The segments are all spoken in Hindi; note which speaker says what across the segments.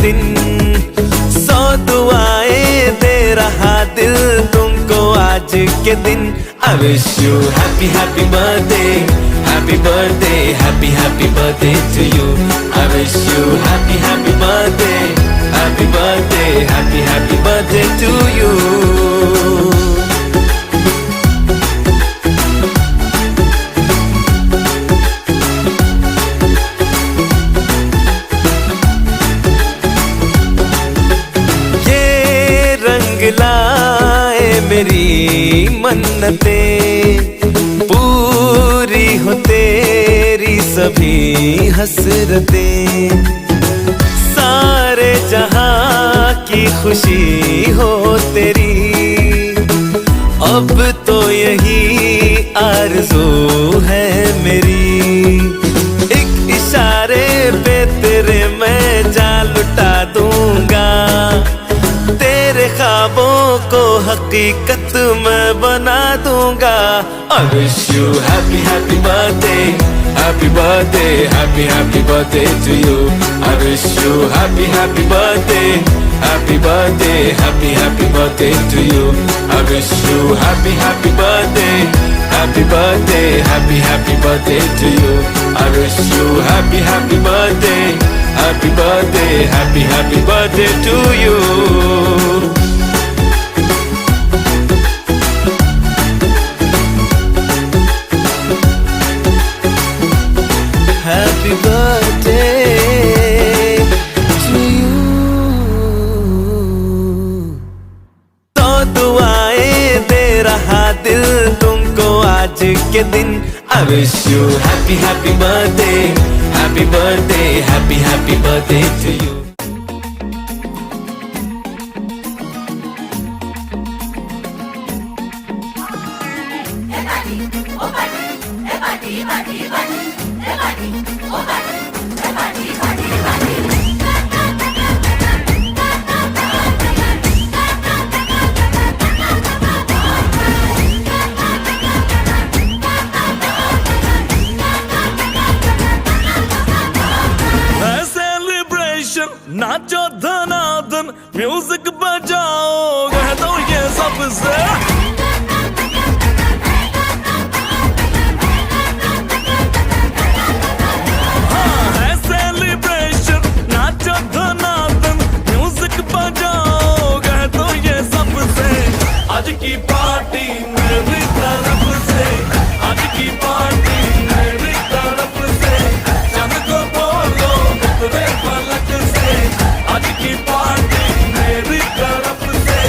Speaker 1: दिन 100 दुआएं दे रहा दिल तुमको आज के दिन। I wish you happy happy birthday, happy birthday, happy happy birthday to you. I wish you happy happy birthday, happy birthday, happy happy birthday to you. लाए मेरी मन्नतें पूरी हो तेरी सभी हसरतें। सारे जहां की खुशी हो तेरी अब तो यही आरज़ू है मेरी। एक इशारे पे तेरे मैं जान लुटा दूंगा, तेरे ख्वाबों को हकीकत मैं बना दूंगा। I wish you happy happy birthday, happy birthday, happy happy birthday to you. I wish you happy happy birthday, happy birthday, happy happy birthday to you. I wish you happy happy birthday, happy birthday, happy happy birthday to you. I wish you happy happy birthday, happy birthday, happy happy birthday to you. Happy birthday to you. तो दुआएं दे रहा दिल तुमको आज के दिन। I wish you happy happy birthday, happy birthday, happy happy birthday to you.
Speaker 2: नाचो धनाधन म्यूजिक बजाओ कह दो ये सबसे। हाँ है सेलिब्रेशन, नाचो धनाधन म्यूजिक बजाओ कह दो ये सबसे। आज की पार्टी मेरी तरफ से, आज की पार्टी मेरी तरफ से। चंद को बोलो तेरे पलक से, आज की पार्टी मेरी तरफ से।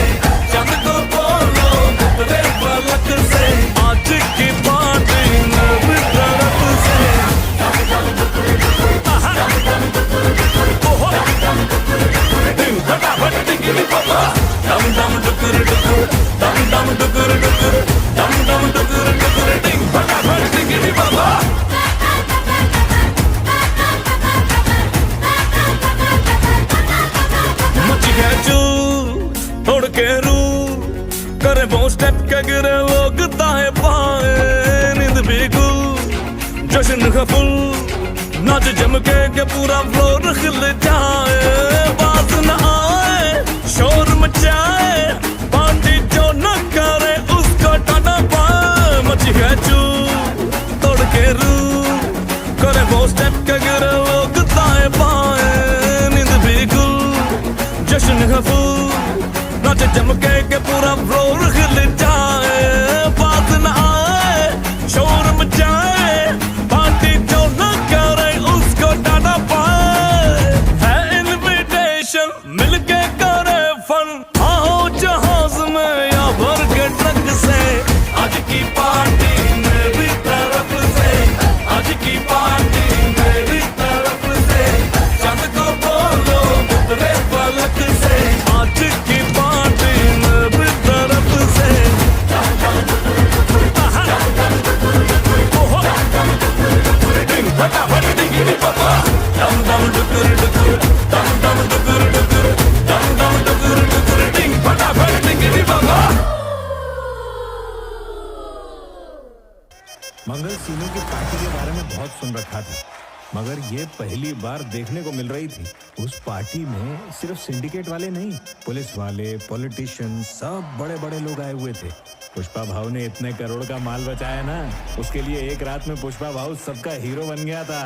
Speaker 2: चंद को बोलो तेरे पलक से, आज की पार्टी मेरी तरफ से। फटाफट टिकरी पापा, दम दम डुकुर डुकुर, दम दम डुकुर डुकुर, दम दम डुकुर डुकुर टिंग। फटाफट टिकरी पापा। तोड़ के रू करे वो स्टेप के गिरे लोग दाएं बाएं। नींद भी गुल जश्न का फुल, नाच जम के पूरा फ्लोर खिल जाए। बात न आए शोर मचाए, पार्टी जो न करे उसको टाटा पाए। मची है चू तोड़ के रू करे वो स्टेप के गिरे लोग दाएं बाएं। नींद भी गुल जश्न का फुल, नाच जम के पूरा फ्लोर खिल जाए। बात न आए शोर मचाए, पार्टी जो न करे उसको टाटा पाए। है इनविटेशन मिलके करे फन, आओ जहाज में या भर के ट्रक से। आज की पार्टी मेरी तरफ से, आज की पार्टी मेरी तरफ से। चंद को बोलो तेरे पलक से, आज की पार्टी मेरी तरफ से। फटाफट टिकरी पापा, दम दम डुकुर डुकुर, दम दम डुकुर डुकुर, दम दम डुकुर डुकुर टिंग। फटाफट टिकरी पापा।
Speaker 3: मंगल सीनू की पार्टी के बारे में बहुत सुन रखा था, मगर ये पहली बार देखने को मिल रही थी। उस पार्टी में सिर्फ सिंडिकेट वाले नहीं, पुलिस वाले, पॉलिटिशियन, सब बड़े बड़े लोग आए हुए थे। पुष्पा भाऊ ने इतने करोड़ का माल बचाया ना, उसके लिए एक रात में पुष्पा भाऊ सबका हीरो बन गया था।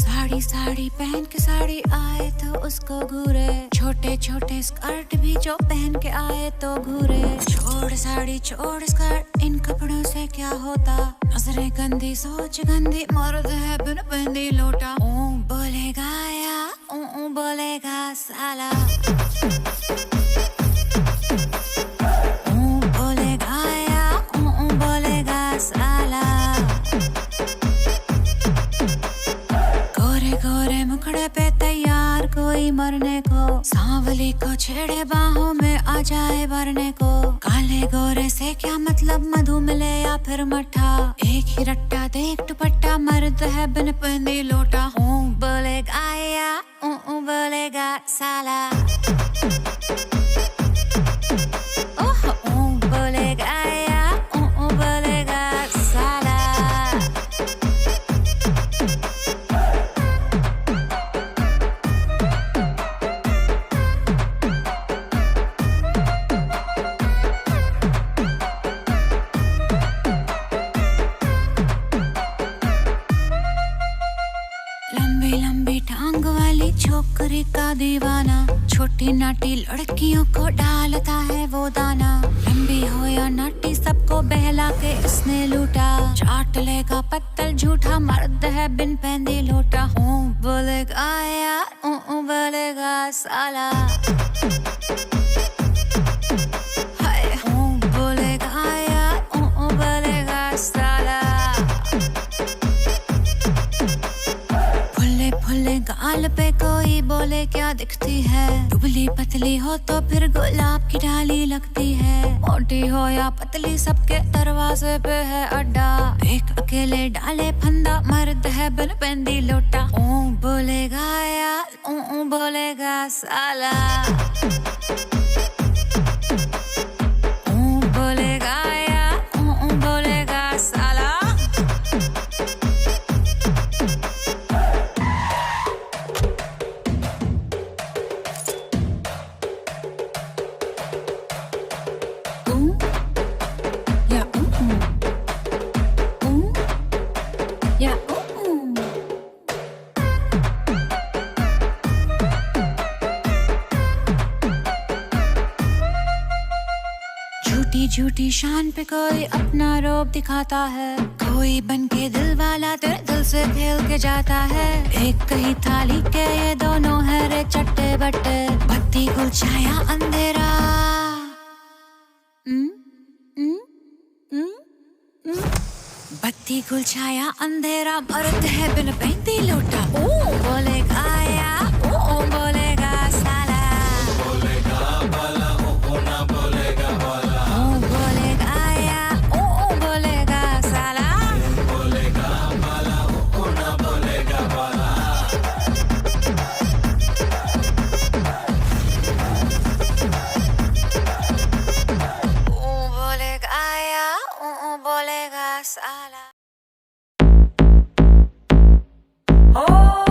Speaker 4: साड़ी साड़ी पहन के साड़ी आए तो उसको घूरे, छोटे छोटे स्कर्ट भी जो पहन के आए तो घूरे। छोड़ साड़ी छोड़ स्कर्ट, इन कपड़ों से क्या होता, नजरें गंदी सोच गंदी, मर्द है बिन बंदी लोटा। ओ बोलेगा या ओ बोलेगा साला, ओ बोलेगा या ओ बोलेगा साला। गोरे मुखड़े पे तैयार कोई मरने को, सांवली को छेड़े बाहों में आ जाए भरने को। काले गोरे से क्या मतलब, मधु मिले या फिर मठा, एक ही रट्टा देख दुपट्टा, मर्द है बिन बंदी लोटा। ओ बोलेगा या ओ बोलेगा साला, ओह ओ बोलेगा या ओ बोलेगा साला। लंबी लंबी टांग वाली छोकरी का दीवाना, छोटी नाटी लड़कियों को डालता है वो दाना। लंबी हो या नाटी सबको बहला के इसने लूटा, चाट लेगा पत्तल झूठा, मर्द है बिन पहनदी लोटा। ओ बोलेगा या ओ बोलेगा साला, हाय ओ बोलेगा या ओ बोलेगा साला। फुल्ले गाल पे कोई बोले क्या दिखती है, दुबली पतली हो तो फिर गुलाब की डाली लगती है। मोटी हो या पतली सबके दरवाजे पे है अड्डा, एक अकेले डाले फंदा, मर्द है बिन बंदी लोटा। ओ बोलेगा या ओ बोलेगा साला, ओ बोलेगा या ओ बोलेगा साला। झूठी झूठी शान पे कोई अपना रोब दिखाता है, कोई बन के दिल वाला तेरे दिल से खेल के जाता है। एक कहीं थाली के ये दोनों है रे चट्टे बट्टे, बत्ती गुल छाया अंधेरा, बत्ती गुल छाया अंधेरा, मर्द है बिन बंदी लोटा। ओ बोलेगा या ओ बोलेगा साला, बोलेगा भला ओ ना बोलेगा भला, ओ बोलेगा या ओ बोलेगा साला, बोलेगा भला ओ ना बोलेगा भला। ओ बोलेगा या ओ बोलेगा साला। Oh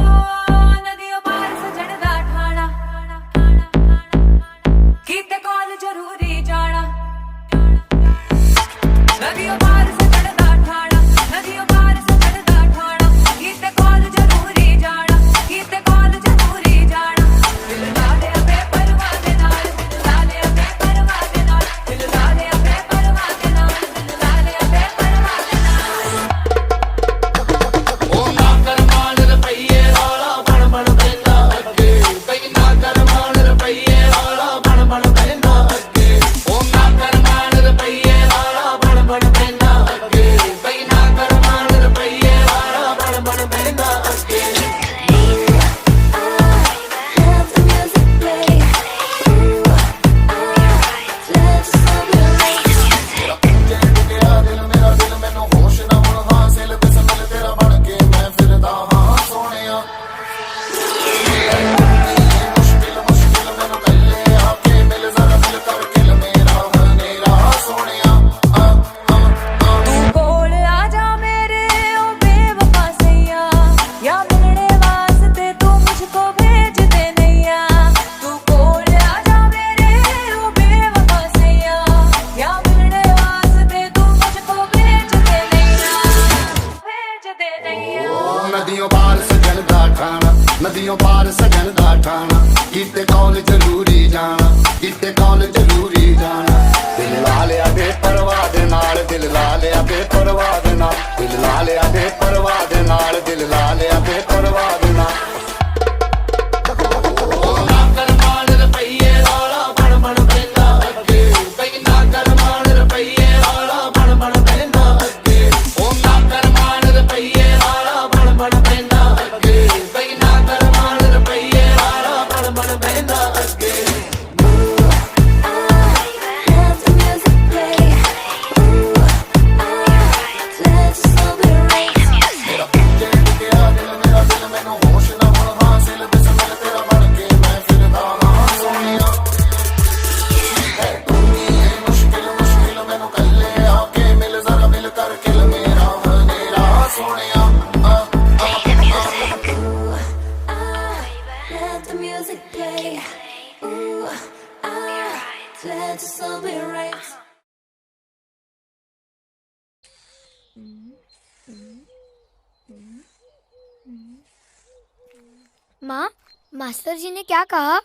Speaker 5: नदियों पार सजन दा ठाणा कीते कॉल जरूरी जाना कीते कॉल जरूरी जाना दिल ला लिया बेपरवाह दे नाल दिल ला लिया बेपरवाह दे नाल दिल ला लिया बेपरवाह दे नाल दिल ला लिया बेपरवाह दे नाल
Speaker 6: माँ, मास्टर जी ने क्या कहा?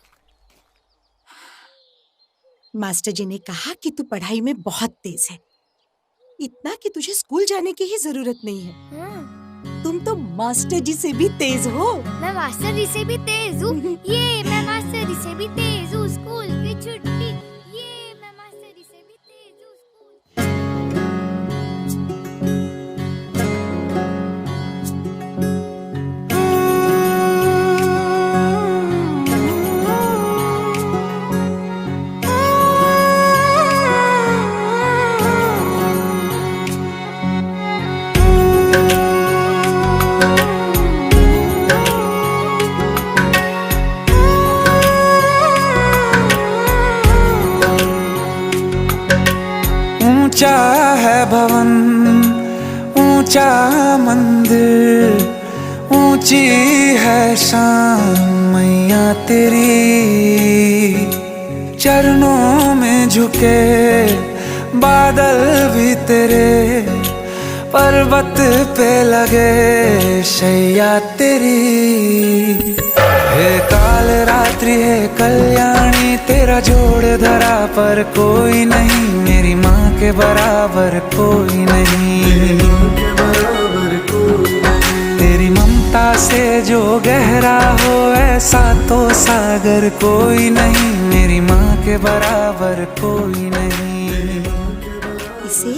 Speaker 7: मास्टर जी ने कहा कि तू पढ़ाई में बहुत तेज है, इतना कि तुझे स्कूल जाने की ही जरूरत नहीं है। तुम तो मास्टर जी से भी तेज हो।
Speaker 6: मैं मास्टर जी से भी तेज हूँ। ये मैं मास्टर जी से भी तेज हूँ। स्कूल की छुट्टी। ये मैं मास्टर जी से भी तेज हूँ।
Speaker 8: ऊंचा है भवन ऊंचा मंदिर ऊंची है शान मैया तेरी चरणों में झुके बादल भी तेरे पर्वत पे लगे शैया तेरी हे काल रात्रि है कल्याणी तेरा जोड़ धरा पर कोई नहीं मेरी माँ के बराबर कोई नहीं तेरी ममता से जो गहरा हो ऐसा तो सागर कोई नहीं मेरी माँ के बराबर कोई नहीं
Speaker 7: इसे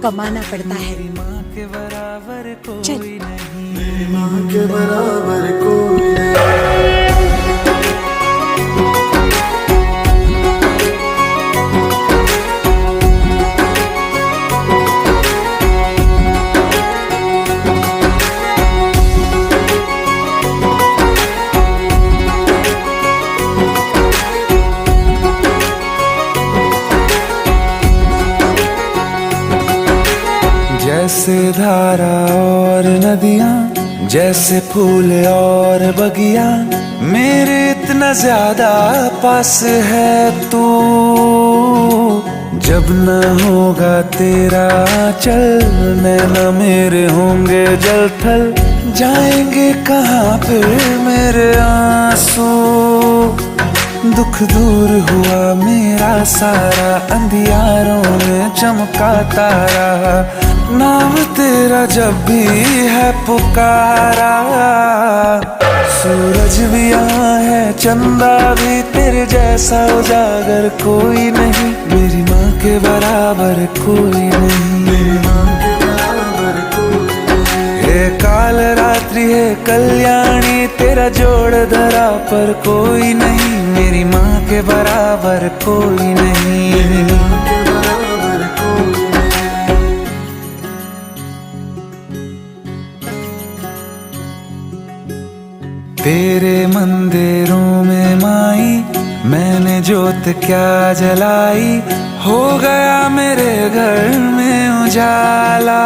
Speaker 7: कमाना पड़ता है।
Speaker 8: मेरी माँ के बराबर
Speaker 7: चल।
Speaker 8: कोई नहीं
Speaker 5: मेरी माँ के बराबर कोई नहीं
Speaker 8: जैसे धारा और नदियाँ जैसे फूल और बगिया मेरे इतना ज्यादा पास है तू जब न होगा तेरा चल नैना मेरे होंगे जल थल जाएंगे कहाँ फिर मेरे आंसू दुख दूर हुआ मेरा सारा अंधियारों में चमका तारा नाम तेरा जब भी है पुकारा सूरज भी यहाँ है चंदा भी तेरे जैसा उजागर कोई नहीं मेरी माँ के बराबर कोई नहीं मेरी माँ के बराबर कोई हे काल रात्रि है कल्याणी तेरा जोड़ धरा पर कोई नहीं मेरी माँ के बराबर कोई नहीं मेरी माँ के बराबर कोई तेरे मंदिरों में माई मैंने जोत क्या जलाई हो गया मेरे घर में उजाला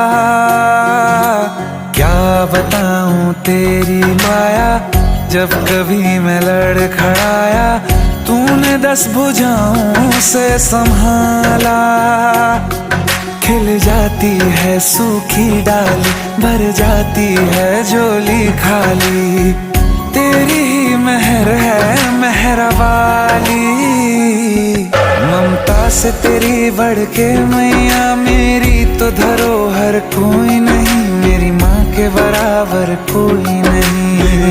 Speaker 8: क्या बताऊं तेरी माया जब कभी मैं लड़खड़ाया तूने 10 भुजाओं से संभाला खिल जाती है सूखी डाली भर जाती है झोली खाली तेरी मेहरा वाली, ममता से तेरी बढ़ के मैया मेरी तो धरोहर कोई नहीं, मेरी माँ के बराबर कोई नहीं।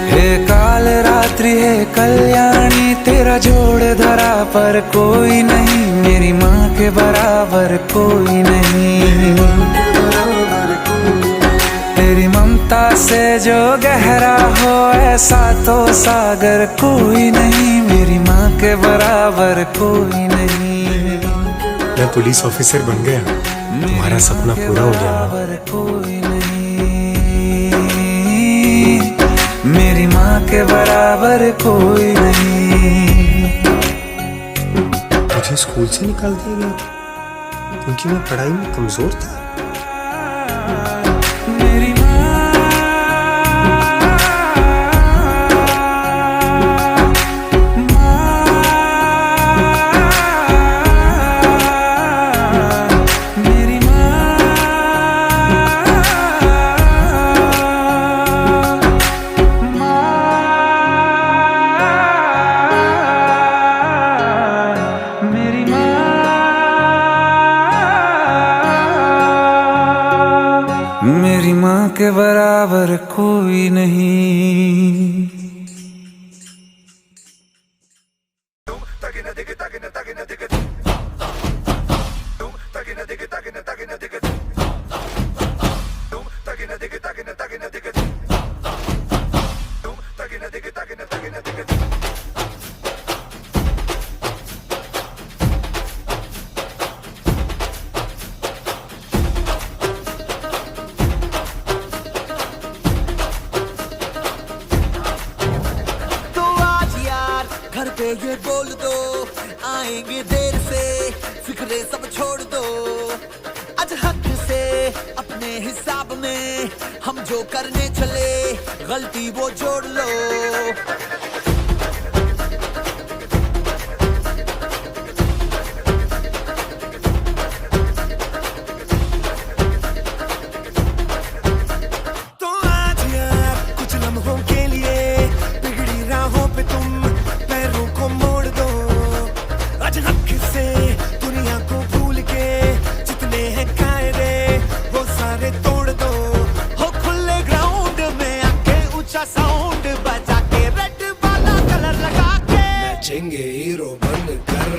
Speaker 8: हे काल रात्रि हे कल्याणी, तेरा जोड़ धरा पर कोई नहीं, मेरी माँ के बराबर कोई नहीं। तेरी ममता से जो गहरा हो ऐसा तो सागर कोई नहीं, मेरी माँ के बराबर कोई नहीं।
Speaker 9: मैं पुलिस ऑफिसर बन गया, तुम्हारा सपना पूरा हो गया।
Speaker 8: कोई नहीं, मेरी माँ के बराबर कोई नहीं।
Speaker 9: मुझे स्कूल से निकाल दिया गया था क्योंकि मैं पढ़ाई में कमजोर था।
Speaker 8: मेरी माँ के बराबर कोई नहीं।
Speaker 1: ये बोल दो आएंगे देर से, फिक्रे सब छोड़ दो, आज हक से अपने हिसाब में हम जो करने चले गलती वो जोड़ लो। तो आज यार कुछ लम्हों के लिए बिगड़ी राहों पे तुम को मोड़ दो, आज हक से दुनिया को भूल के जितने हैं कायदे वो सारे तोड़ दो। हो खुले ग्राउंड में आके ऊंचा साउंड बजा के रेड वाला कलर लगा के नाचेंगे हीरो बनकर।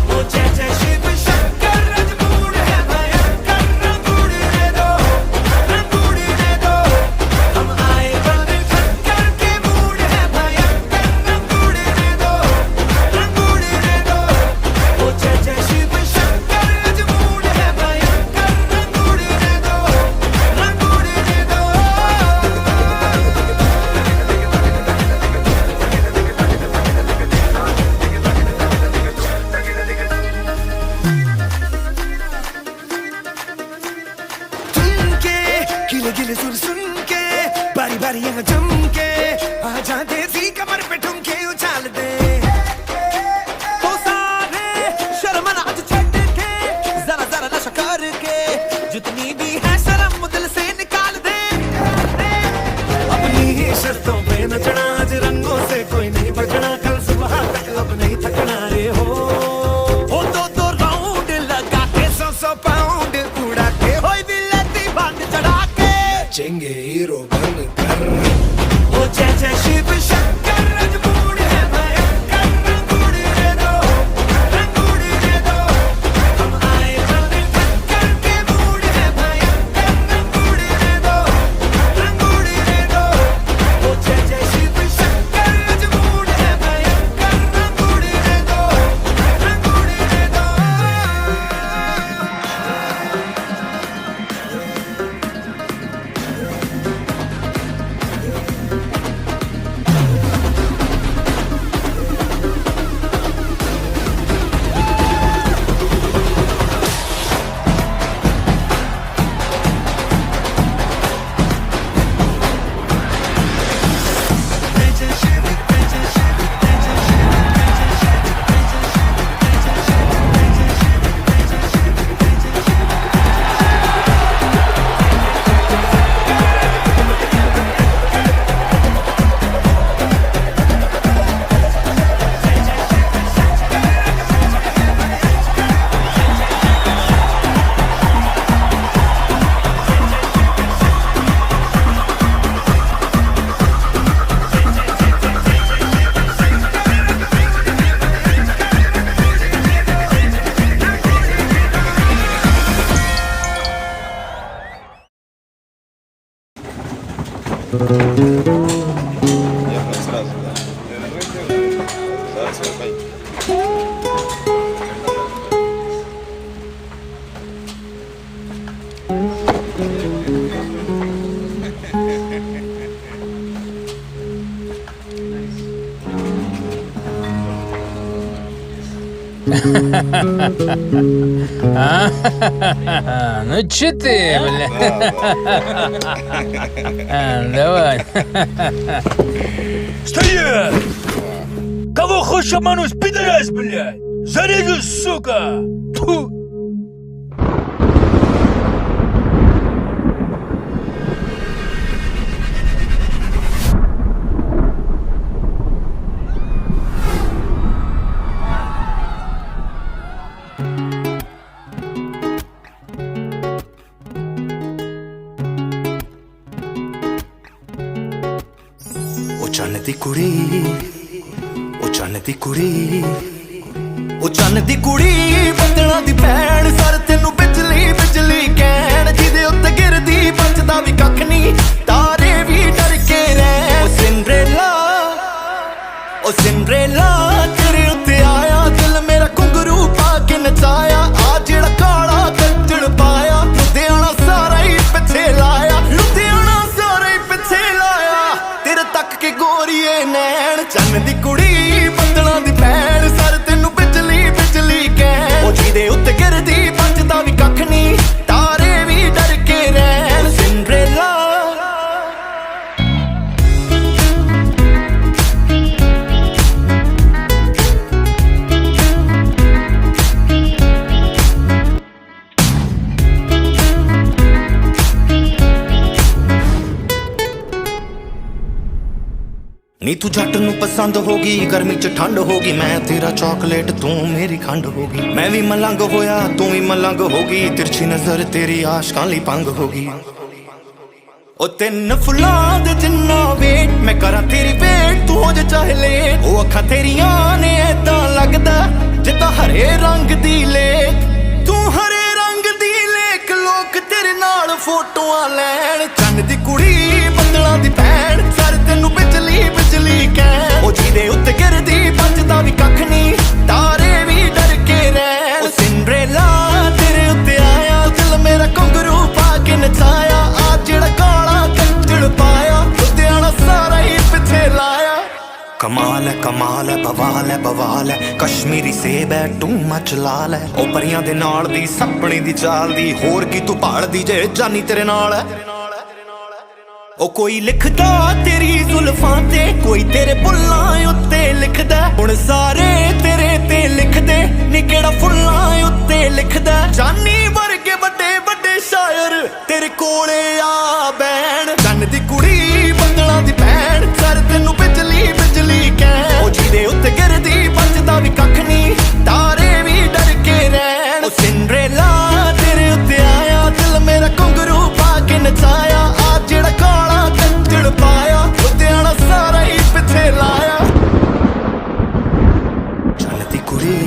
Speaker 1: वो जय जय शिव शंकर रजमूड़ है भयंकर, रंग उड़ने दो, रंग उड़ने दो, हम आए बन खक्कर के मूड है भयंकर, रंग उड़ने दो, रंग उड़ने दो। वो जय जय शिव शंकर रजमूड़ है भयंकर, रंग उड़ने दो, रंग उड़ने दो। गिले गिले सुन सुन के बारी बारी यहाँ जम के आजा देसी कमर पे ठुमके उछाल दे। वो सारे शर्म आज छट के जरा जरा नशा करके जितनी भी है शर्म दिल से निकाल दे। अपनी ही शर्तों पे नचना आज रंगों से कोई नहीं बचना, कल सुबह तक अब नहीं थकना रे हो। वो दो राउंड लगा के 100 पाउंड उड़ा के होई बिल्लती बांध चढ़ा के नाचेंगे हीरो बनकर।
Speaker 10: Ну че ты, бля? Давай.
Speaker 11: Стоять! Кого хочешь обмануть, пидорас, блядь? Зарежу, сука! Тьфу!
Speaker 1: ਚੰਨ ਦੀ ਕੁੜੀ ਉਹ ਚੰਨ ਦੀ ਕੁੜੀ ਉਹ ਚੰਨ ਦੀ ਕੁੜੀ ਬੱਦਲਾਂ ਦੀ ਭੈਣ ਸਰ ਤੈਨੂੰ ਬਿਜਲੀ ਬਿਜਲੀ ਕਹਿਣ ਜਿਹਦੇ ਉੱਤੇ ਗਿਰਦੀ ਬਚਦਾ ਵੀ ਕੱਖ ਨਹੀਂ ਤਾਰੇ ਵੀ ਡਰ ਕੇ ਰਹਿ ਉਹ ਸਿੰਡਰੇਲਾ ਤੇਰੇ ਉੱਤੇ ਆਇਆ ਦਿਲ ਮੇਰਾ ਘੁੰਗਰੂ ਪਾ ਕੇ ਨਚਾਇਆ ਆ ਜਿਹੜਾ ਕਾਲਾ ਕੱਜੜ ਪਾਇਆ ਲੁਧਿਆਣਾ ਸਾਰਾ ਹੀ ਪਿੱਛੇ ਲਾਇਆ ਲੁਧਿਆਣਾ ਸਾਰਾ ਹੀ ਪਿੱਛੇ ਲਾਇਆ ਤੇਰੇ ਤੱਕ ਕੇ ਗੋਰੀਏ ਨੈਣ ਚੰਨ ਦੀ ਕੁੜੀ ਬੱਦਲਾਂ ਦੀ ਭੈਣ ਸਰ ਤੈਨੂੰ ਬਿਜਲੀ ਬਿਜਲੀ ਕਹਿ ਉਹ ਜਿਹਦੇ ਉੱਤੇ ਗਿਰਦੀ ਬਚਦਾ ਵੀ ਕੱਖ ਨਹੀਂ ਤਾਰੇ ਵੀ ਡਰ ਕੇ ਰਹਿਣ ਸਿੰਡਰੇਲਾ ਨੀ ਤੂੰ ਜੱਟ ਨੂੰ ਪਸੰਦ ਹੋਗੀ ਗਰਮੀ ਚ ਠੰਡ ਹੋਗੀ ਮੈਂ ਤੇਰਾ ਚਾਕਲੇਟ ਤੂੰ ਮੇਰੀ ਖੰਡ ਹੋਗੀ ਮੈਂ ਵੀ ਮਲੰਗ ਹੋਇਆ ਤੂੰ ਵੀ ਮਲੰਗ ਹੋਗੀ ਤਿਰਛੀ ਨਜ਼ਰ ਤੇਰੀ ਆਸ਼ਕਾਂ ਲਈ ਭੰਗ ਹੋਗੀ ਉਹ ਤਿੰਨ ਫੁੱਲਾਂ ਦੇ ਜਿੰਨਾ ਵੇਟ ਮੈਂ ਕਰਾਂ ਤੇਰੀ ਵੇਟ ਤੂੰ ਹੋ ਜਾ ਚਾਹੇ ਲੇਟ ਉਹ ਅੱਖਾਂ ਤੇਰੀਆਂ ਨੇ ਏਦਾਂ ਲੱਗਦਾ ਜਿੱਦਾਂ ਹਰੇ ਰੰਗ ਦੀ ਲੇਕ ਤੂੰ ਹਰੇ ਰੰਗ ਦੀ ਲੇਕ ਲੋਕ ਤੇਰੇ ਨਾਲ ਫੋਟੋਆਂ ਲੈਣ ਚੰਨ ਦੀ ਕੁੜੀ ਬੱਦਲਾਂ ਦੀ ਭੈਣ ਸਰ ਤੈਨੂੰ ਬਿਜਲੀ ਬਿਜਲੀ ਕਹਿ ਉਹ ਜਿਹਦੇ ਉੱਤੇ ਗਿਰਦੀ ਬਚਦਾ ਵੀ ਕੱਖ ਨਹੀਂ ਤਾਰੇ ਵੀ ਡਰ ਕੇ ਰਹਿਣ ਉਹ ਸਿੰਡਰੇਲਾ ਤੇਰੇ ਉੱਤੇ ਆਇਆ ਦਿਲ ਮੇਰਾ ਘੁੰਗਰੂ ਪਾ ਕੇ ਨਚਾਇਆ ਆ ਜਿਹੜਾ ਕਾਲਾ ਕੱਜੜ ਪਾਇਆ ਲੁਧਿਆਣਾ ਸਾਰਾ ਹੀ ਪਿੱਛੇ ਲਾਇਆ ਕਮਾਲ ਹੈ ਬਵਾਲ ਹੈ ਕਸ਼ਮੀਰੀ ਸੇਬ ਹੈ ਟੂ ਮਚ ਲਾਲ ਹੈ ਉਹ ਪਰੀਆਂ ਦੇ ਨਾਲ ਦੀ ਸੱਪਣੀ ਦੀ ਚਾਲ ਦੀ ਹੋਰ ਕੀ ਤੂੰ ਭਾਲਦੀ ਜੇ ਜਾਨੀ ਤੇਰੇ ਨਾਲ ਹੈ ਉਹ ਕੋਈ ਲਿਖਦਾ ਤੇਰੀ ਜ਼ੁਲਫਾਂ ਤੇ ਕੋਈ ਤੇਰੇ ਬੁੱਲਾਂ ਉੱਤੇ ਲਿਖਦਾ ਹੁਣ ਸਾਰੇ ਤੇਰੇ ਤੇ ਲਿਖਦੇ ਨੀ ਕਿਹੜਾ ਫੁੱਲਾਂ ਉੱਤੇ ਲਿਖਦਾ ਜਾਨੀ ਵਰਗੇ ਵੱਡੇ ਵੱਡੇ ਸ਼ਾਇਰ ਤੇਰੇ ਕੋਲੇ ਆ ਬੈਣ ਚੰਨ ਦੀ ਕੁੜੀ ਬੱਦਲਾਂ ਦੀ ਭੈਣ ਸਰ ਤੈਨੂੰ ਬਿਜਲੀ ਬਿਜਲੀ ਕਹਿ ਉਹ ਜਿਹਦੇ ਉੱਤੇ ਗਿਰਦੀ ਬਚਦਾ ਵੀ ਕੱਖ ਨਹੀਂ ਤਾਰੇ ਵੀ ਡਰ ਕੇ ਰਹਿਣ ਉਹ ਸਿੰਡਰੇਲਾ ਤੇਰੇ ਉੱਤੇ ਆਇਆ ਦਿਲ ਮੇਰਾ ਘੁੰਗਰੂ ਪਾ ਕੇ ਨਚਾਇਆ ਆ ਜਿਹੜਾ ਕਾਲਾ ਕੱਜੜ ਪਾਇਆ ਲੁਧਿਆਣਾ ਸਾਰਾ ਹੀ ਪਿੱਛੇ ਲਾਇਆ ਚੰਨ ਦੀ ਕੁੜੀ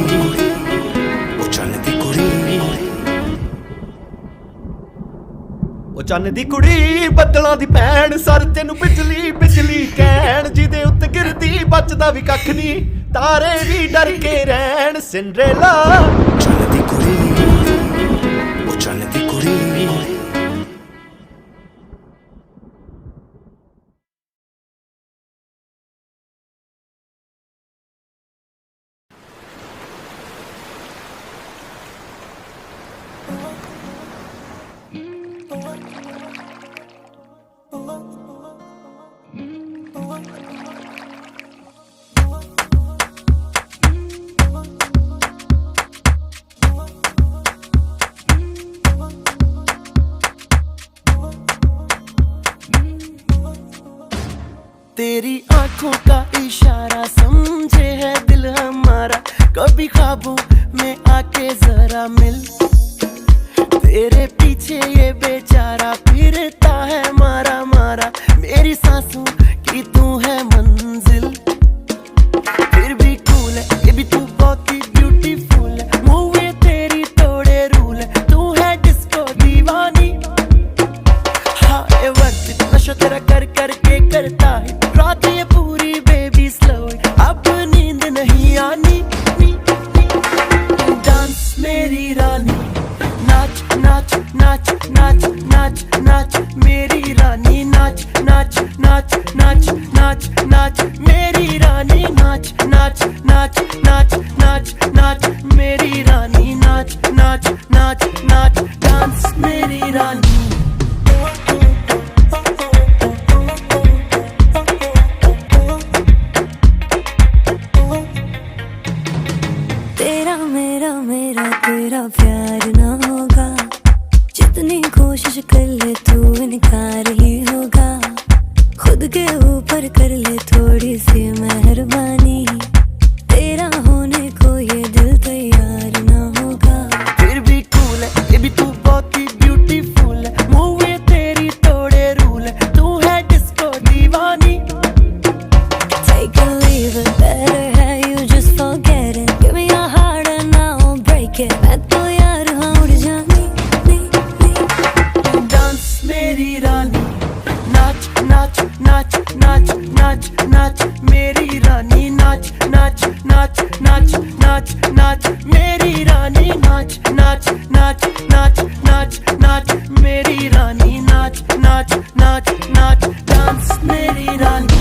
Speaker 1: ਉਹ ਚੰਨ ਦੀ ਕੁੜੀ ਉਹ ਚੰਨ ਦੀ ਕੁੜੀ ਬੱਦਲਾਂ ਦੀ ਭੈਣ ਸਰ ਤੈਨੂੰ ਬਿਜਲੀ ਬਿਜਲੀ ਕਹਿਣ ਜਿਹਦੇ ਉੱਤੇ ਗਿਰਦੀ ਬਚਦਾ ਵੀ ਕੱਖ ਨਹੀਂ ਤਾਰੇ ਵੀ ਡਰ ਕੇ ਰਹਿਣ ਸਿੰਡਰੇਲਾ ਚੰਨ ਦੀ ਕੁੜੀ ਉਹ ਚੰਨ ਦੀ ਕੁੜੀ
Speaker 12: तेरी आंखों का इशारा समझे है दिल हमारा कभी ख्वाबों में आके जरा मिल तेरे पीछे ये बेचारा फिरता है मारा मारा मेरी सांसों की तू है मंजिल फिर भी कूल है ये भी तू बहुत ही ब्यूटीफुल है मूवी तेरी तोड़े रूल है तू है डिस्को दीवानी हाँ ये वर्थ नशा तेरा करके करके करता है रात ये पूरी बेबी स्लो, अब नींद नहीं आनी। डांस मेरी रानी, नाच नाच नाच नाच नाच नाच मेरी रानी, नाच नाच नाच नाच नाच नाच मेरी रानी, नाच नाच नाच नाच नाच नाच मेरी रानी, नाच नाच नाच नाच डांस मेरी रानी।
Speaker 4: तेरा मेरा मेरा तेरा प्यार ना होगा, जितनी कोशिश कर ले तू इनकार ही होगा। खुद के ऊपर कर ले थोड़ी सी मेहरबानी, तेरा होने को ये दिल तैयार ना होगा।
Speaker 12: फिर भी कूल है ये भी तू बहुत ही ब्यूटीफुल है, मूवी तेरी तोड़े रूल है, तू है disco Deewani.
Speaker 4: Take a leave it, better है you just forget it, give me your heart and I'll break it। मैं तो यार हाँ उड़ जानी
Speaker 12: डांस मेरी रानी, नाच नाच नाच नाच नाच नाच मेरी रानी, नाच नाच नाच नाच नाच नाच मेरी रानी, नाच नाच नाच नाच नाच नाच मेरी रानी, नाच नाच नाच नाच डांस मेरी रानी।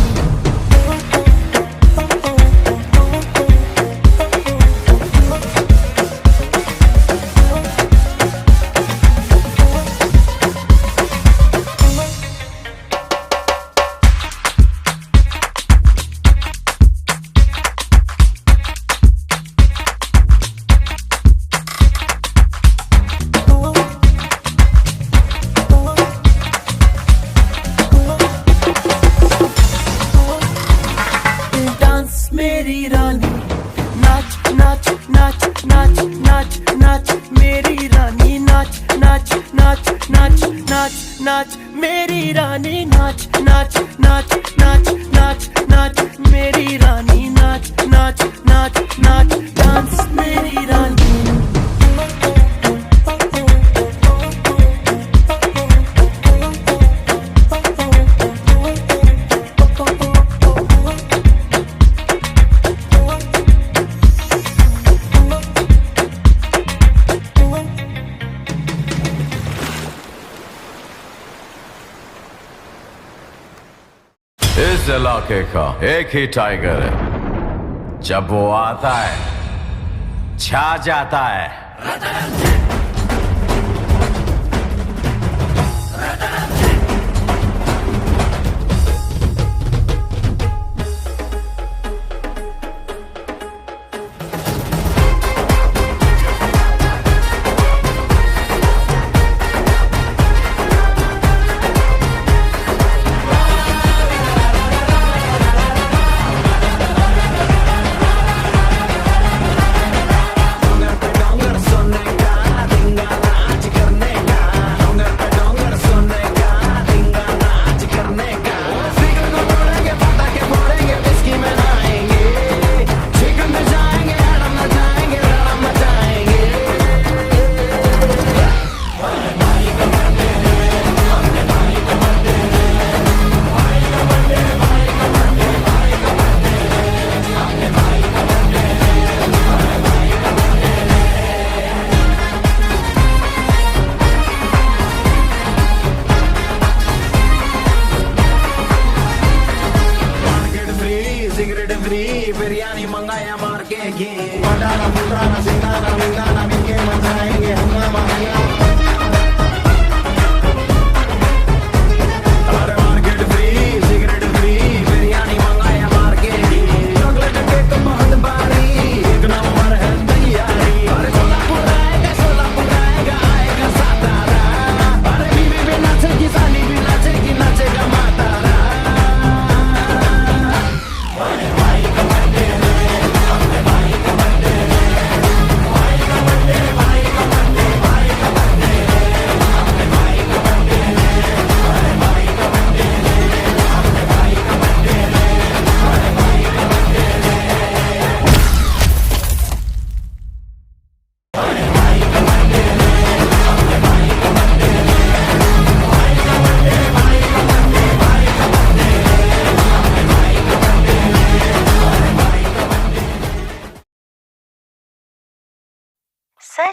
Speaker 12: डांस मेरी रानी, नाच नाच नाच नाच नाच नाच मेरी रानी, नाच नाच नाच नाच नाच नाच मेरी रानी, नाच नाच नाच नाच नाच नाच मेरी रानी, नाच नाच नाच नाच डांस मेरी रानी।
Speaker 13: इस इलाके का एक ही टाइगर है, जब वो आता है छा जाता है।
Speaker 1: Soneca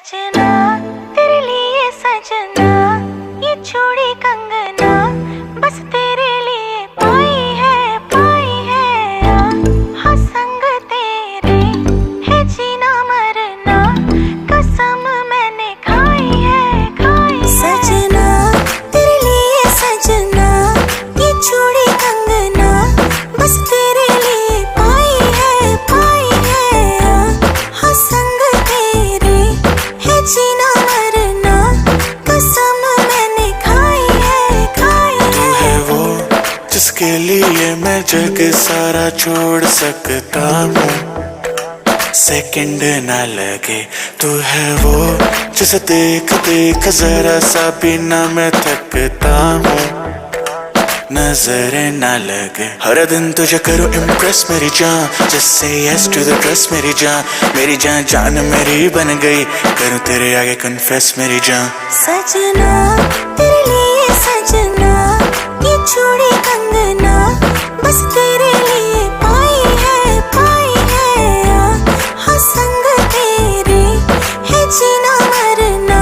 Speaker 4: सजना तेरे लिए सजना, ये चूड़ी कंगना बस तेरे लिए पाई है हाँ संग तेरे है जीना मरना, कसम मैंने खाई है सजना तेरे लिए सजना, ये चूड़ी कंगना बस तेरे लिए पाई है हाँ संग तेरे है जीना मरना, कसम मैंने खाई है
Speaker 8: वो जिसके लिए मैं जग सारा छोड़ सकता हूँ, सेकंड ना लगे। तू है वो जिसे देख देख जरा सा भी ना मैं थकता हूँ, नजरें ना लगे। हर दिन तुझे करो इम्प्रेस मेरी जान, just say yes to the dress मेरी जान जान मेरी बन गई, करूँ तेरे आगे कन्फेस मेरी जान।
Speaker 4: सजना तेरे लिए सजना, ये चूड़ी कंगना बस तेरे लिए पाई है हाँ संग तेरे है जीना मरना,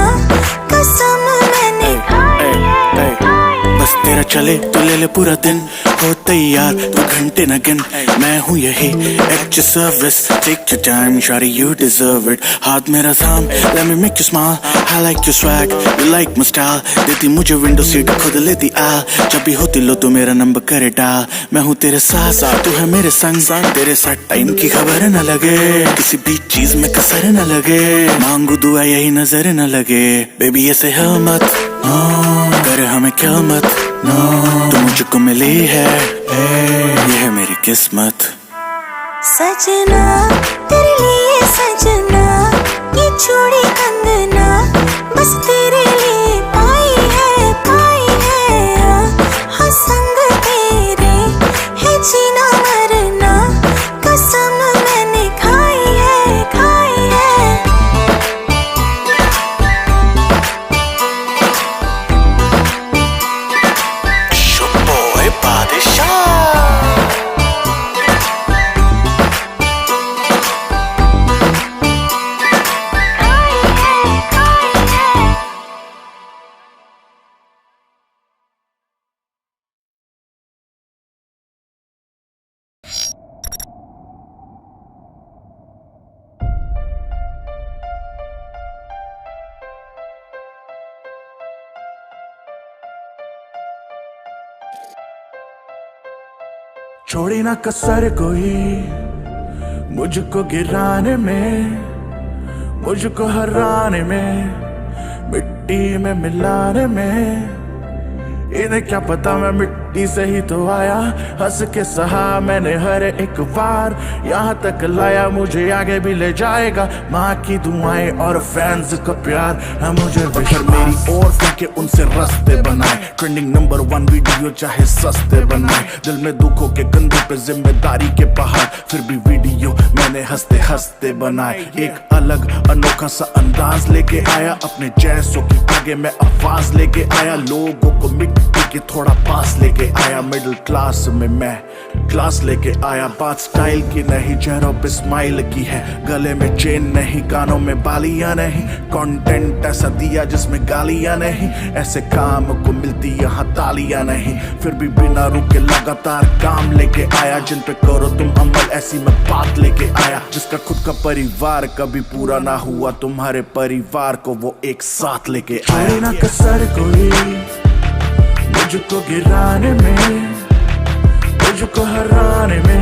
Speaker 4: कसम मैंने खाई है
Speaker 8: बस तेरा चले तो ले ले पूरा दिन, हो तैयार तू घंटे न गिन, मैं हूँ यही at your service, take your time shawty you deserve it, हाथ मेरा थाम let me make you smile, I like your swag you like my style, देती मुझे विंडो सीट खुद लेती आ, जब भी होती लो तो मेरा नंबर करे डाल, मैं हूँ तेरे साथ तू है मेरे संग, तेरे साथ टाइम की खबर न लगे, किसी भी चीज में कसर न लगे, मांगू दुआ यही नजर न लगे, बेबी ऐसे है मत कर हमें क्या मत तू मुझको मिली है ये है मेरी किस्मत।
Speaker 4: सजना तेरे लिए सजना, ये चूड़ी कंगना बस तेरे लिए पाई है हाँ संग तेरे है जीना मरना, कसम मैंने खाई है
Speaker 8: Boy बादशाह छोड़ी ना कसर कोई मुझको गिराने में, मुझको हराने में, मिट्टी में मिलाने में, इन्हें क्या पता मैं मिट्टी से ही तो आया, हंस के सहा मैंने हर एक बार, यहाँ तक लाया मुझे आगे भी ले जाएगा, माँ की दुआएं और फैंस का प्यार है मुझे विशर मेरी और फेंके उनसे रास्ते बनाए, ट्रेंडिंग नंबर 1 वीडियो चाहे सस्ते बनाए, दिल में दुखों के कंधे पे जिम्मेदारी के पहाड़, फिर भी वीडियो मैंने हंसते हंसते बनाए, एक अलग अनोखा सा अंदाज लेके आया, अपने जैसों की आगे मैं आवाज लेके आया, लोगों को मिट्टी के थोड़ा पास लेके आया, मिडिल क्लास में मैं क्लास लेके आया, बात स्टाइल की नहीं चेहरों पे स्माइल की है, गले में चेन नहीं कानों में बालियां नहीं, कंटेंट ऐसा दिया जिसमें गालियां नहीं, ऐसे काम को मिलती यहाँ तालियां नहीं, फिर भी बिना रुके लगातार काम लेके आया, जिन पे करो तुम अमल ऐसी मैं बात लेके आया, जिसका खुद का परिवार कभी पूरा ना हुआ, तुम्हारे परिवार को वो एक साथ लेके आया। ना कसर कोई मुझको गिराने में, मुझको हराने में,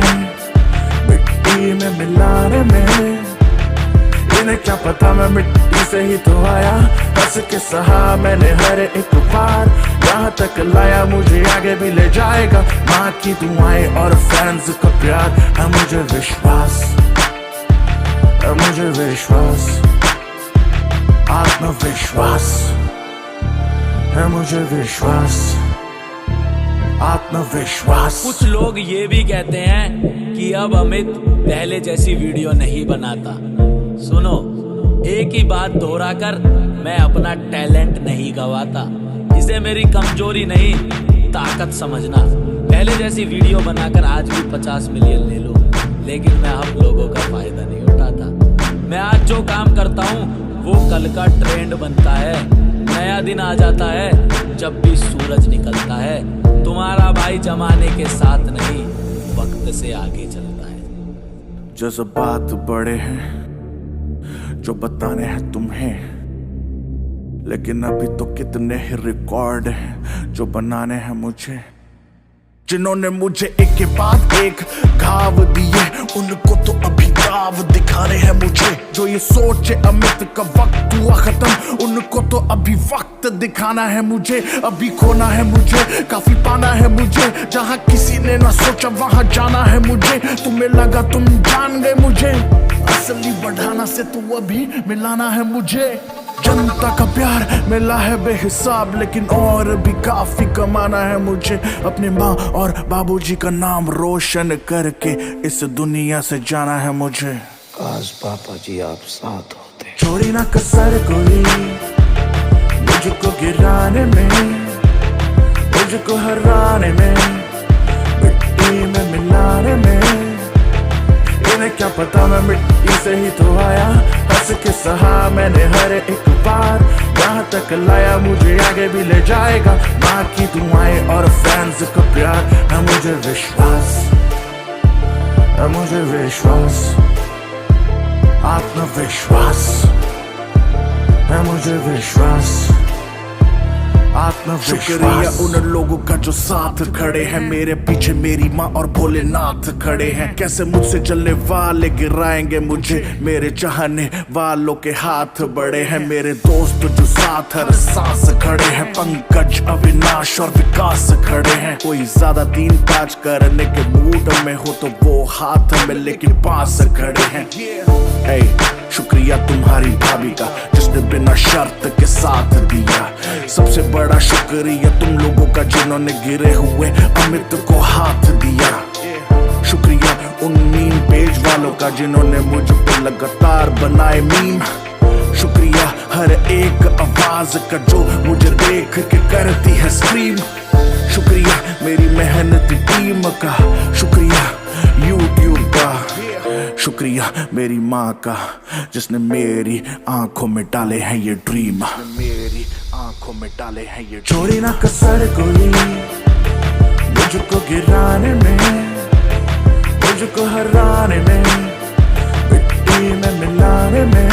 Speaker 8: मिट्टी में मिलाने में, इन्हें क्या पता मैं मिट्टी से ही तो आया, हंस के सहा मैंने हर एक बार, यहाँ तक लाया मुझे आगे भी ले जाएगा, माँ की दुआएं और फैंस का प्यार है मुझे विश्वास, है मुझे विश्वास, आत्मविश्वास है मुझे विश्वास, आत्मविश्वास।
Speaker 10: कुछ लोग ये भी कहते हैं कि अब अमित पहले जैसी वीडियो नहीं बनाता। सुनो, एक ही बात दोहरा कर मैं अपना टैलेंट नहीं गवाता, इसे मेरी कमजोरी नहीं ताकत समझना। पहले जैसी वीडियो बनाकर आज भी 50 मिलियन ले लो, लेकिन मैं आप लोगों का फायदा नहीं उठाता। मैं आज जो काम करता हूँ वो कल का ट्रेंड बनता है। नया दिन आ जाता है जब भी सूरज निकलता है। तुम्हारा भाई जमाने के साथ नहीं, वक्त से आगे चलता है।
Speaker 14: जज्बात बड़े हैं जो बताने हैं तुम्हें, लेकिन अभी तो कितने ही रिकॉर्ड हैं जो बनाने हैं मुझे। जिन्होंने मुझे एक के बाद एक घाव दिए, उनको तो अभी दाव दिखाने हैं मुझे। जो ये सोचे अमित का वक्त हुआ खत्म, उनको तो अभी वक्त दिखाना है मुझे। अभी खोना है मुझे, काफी पाना है मुझे। जहां किसी ने ना सोचा वहां जाना है मुझे। तुम्हें लगा तुम जान गए मुझे, असली बढ़ाना से तो अभी मिलाना है मुझे। जनता का प्यार मिला है बेहिसाब, लेकिन और भी काफी कमाना है मुझे। अपनी माँ और बाबूजी का नाम रोशन करके इस दुनिया से जाना है मुझे।
Speaker 15: काश पापा जी आप साथ होते।
Speaker 14: छोड़ी ना कसर कोई मुझको गिराने में, मुझको हराने में, मिट्टी में मिलाने में। इन्हें क्या पता मैं मिट्टी से ही तो आया, हंस के सहा मैंने हर एक बार। यहाँ तक लाया मुझे आगे भी ले जाएगा। माँ की दुआएं और फैंस का प्यार है मुझे विश्वास, है मुझे विश्वास, आत्मविश्वास है मुझे विश्वास, आत्मविश्वास। शुक्रिया उन लोगों का जो साथ खड़े हैं मेरे पीछे। मेरी माँ और भोलेनाथ खड़े हैं। कैसे मुझसे चलने वाले गिराएंगे मुझे, मेरे चाहने वालों के हाथ बड़े हैं। मेरे दोस्त जो साथ हर सांस खड़े हैं, पंकज, अविनाश और विकास खड़े हैं। कोई ज्यादा 3-5 करने के मूड में हो तो वो हाथ में लेकिन पास खड़े हैं। hey, शुक्रिया तुम्हारी भाभी का जिसने बिना शर्त के साथ दिया। सबसे बड़ा शुक्रिया तुम लोगों का जिन्होंने गिरे हुए अमित को हाथ दिया। शुक्रिया उन मीम पेज वालों का जिन्होंने मुझ पे लगातार बनाए मीम। शुक्रिया हर एक आवाज का जो मुझे देख के करती है स्क्रीम। शुक्रिया मेरी मेहनती टीम का, शुक्रिया YouTube का, शुक्रिया मेरी माँ का जिसने मेरी आंखों में डाले हैं ये ड्रीम। मेरी आंखों में डाले हैं ये। छोड़ी ना कसर कोई मुझको गिराने में, मुझको हराने में, मिट्टी में मिलाने में।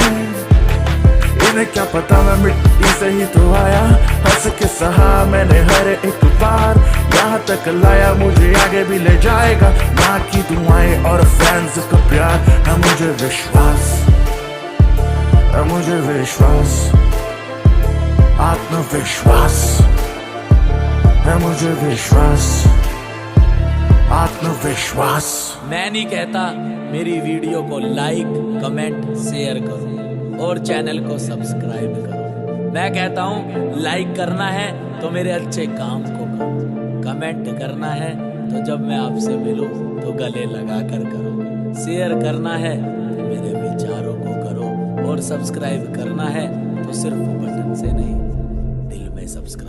Speaker 14: इन्हें क्या पता मैं मिट्टी से ही तो आया, हंस के सहा मैंने हर एक बार। यहाँ तक लाया मुझे आगे भी ले जाएगा। माँ की दुआएं और फैंस का प्यार है मुझे विश्वास, है मुझे विश्वास, आत्मविश्वास है मुझे विश्वास, आत्मविश्वास।
Speaker 10: मैं नहीं कहता मेरी वीडियो को लाइक, कमेंट, शेयर करो और चैनल को सब्सक्राइब करो। मैं कहता हूँ लाइक करना है तो मेरे अच्छे काम को करो, कमेंट करना है तो जब मैं आपसे मिलूं तो गले लगा कर करो, शेयर करना है तो मेरे विचारों को करो और सब्सक्राइब करना है तो सिर्फ बटन से नहीं, दिल में सब्सक्राइब